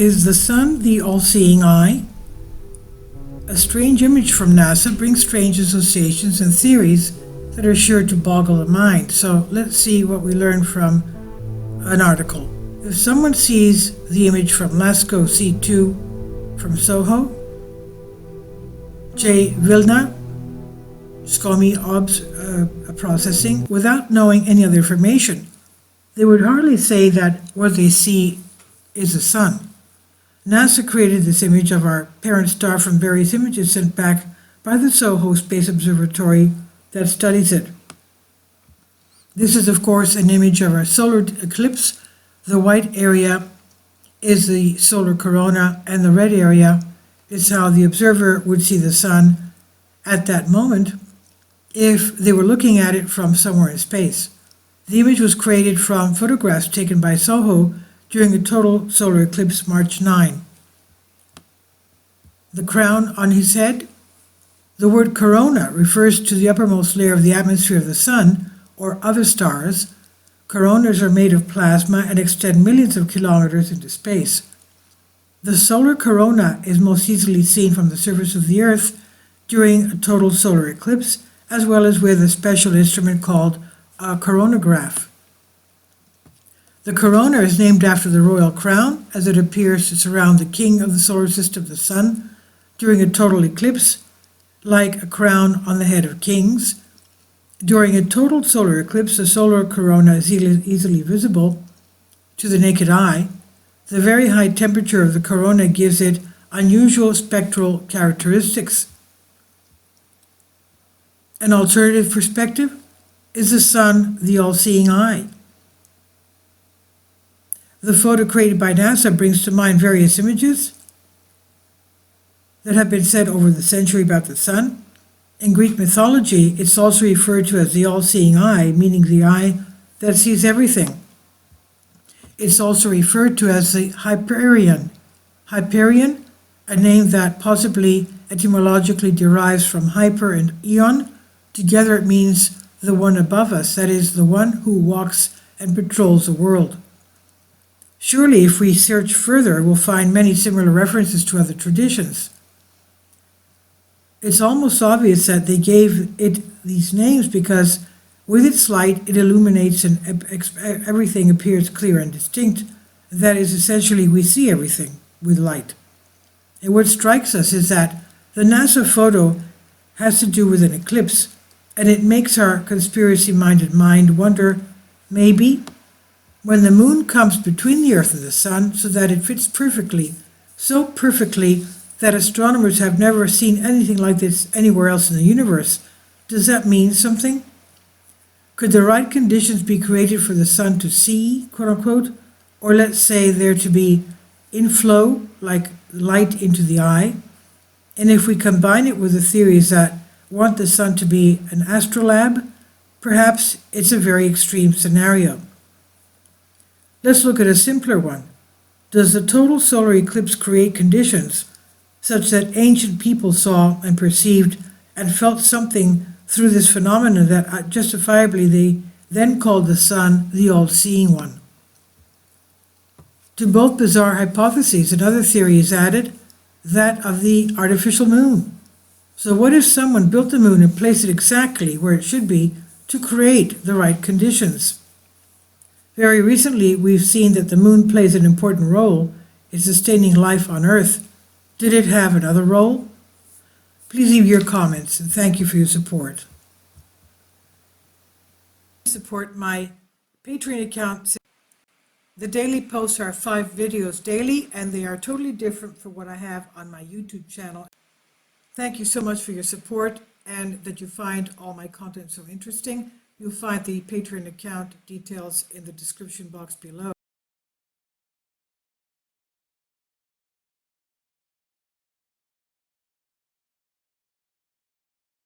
Is the sun the all-seeing eye? A strange image from NASA brings strange associations and theories that are sure to boggle the mind. So let's see what we learn from an article. If someone sees the image from Lasco C2 from Soho, J. Vilna, SCOMI OBS processing, without knowing any other information, they would hardly say that what they see is the sun. NASA created this image of our parent star from various images sent back by the Soho Space Observatory that studies it. This is, of course, an image of our solar eclipse. The white area is the solar corona, and the red area is how the observer would see the sun at that moment if they were looking at it from somewhere in space. The image was created from photographs taken by Soho during a total solar eclipse March 9. The crown on his head? The word corona refers to the uppermost layer of the atmosphere of the sun or other stars. Coronas are made of plasma and extend millions of kilometers into space. The solar corona is most easily seen from the surface of the Earth during a total solar eclipse, as well as with a special instrument called a coronagraph. The corona is named after the royal crown, as it appears to surround the king of the solar system, the sun, during a total eclipse, like a crown on the head of kings. During a total solar eclipse, the solar corona is easily visible to the naked eye. The very high temperature of the corona gives it unusual spectral characteristics. An alternative perspective? Is the sun the all-seeing eye? The photo created by NASA brings to mind various images that have been said over the century about the sun. In Greek mythology, it's also referred to as the all-seeing eye, meaning the eye that sees everything. It's also referred to as the Hyperion. Hyperion, a name that possibly etymologically derives from hyper and eon. Together it means the one above us, that is, the one who walks and patrols the world. Surely, if we search further, we'll find many similar references to other traditions. It's almost obvious that they gave it these names because with its light it illuminates and everything appears clear and distinct. That is, essentially, we see everything with light. And what strikes us is that the NASA photo has to do with an eclipse, and it makes our conspiracy-minded mind wonder, maybe, when the moon comes between the Earth and the sun so that it fits perfectly, so perfectly that astronomers have never seen anything like this anywhere else in the universe, does that mean something? Could the right conditions be created for the sun to see, quote-unquote, or let's say there to be inflow, like light into the eye? And if we combine it with the theories that want the sun to be an astrolabe, perhaps it's a very extreme scenario. Let's look at a simpler one. Does the total solar eclipse create conditions such that ancient people saw and perceived and felt something through this phenomenon that justifiably they then called the sun the all-seeing one? To both bizarre hypotheses, another theory is added, that of the artificial moon. So what if someone built the moon and placed it exactly where it should be to create the right conditions? Very recently, we've seen that the moon plays an important role in sustaining life on Earth. Did it have another role? Please leave your comments, and thank you for your support. Support my Patreon account. The daily posts are 5 videos daily, and they are totally different from what I have on my YouTube channel. Thank you so much for your support and that you find all my content so interesting. You'll find the Patreon account details in the description box below.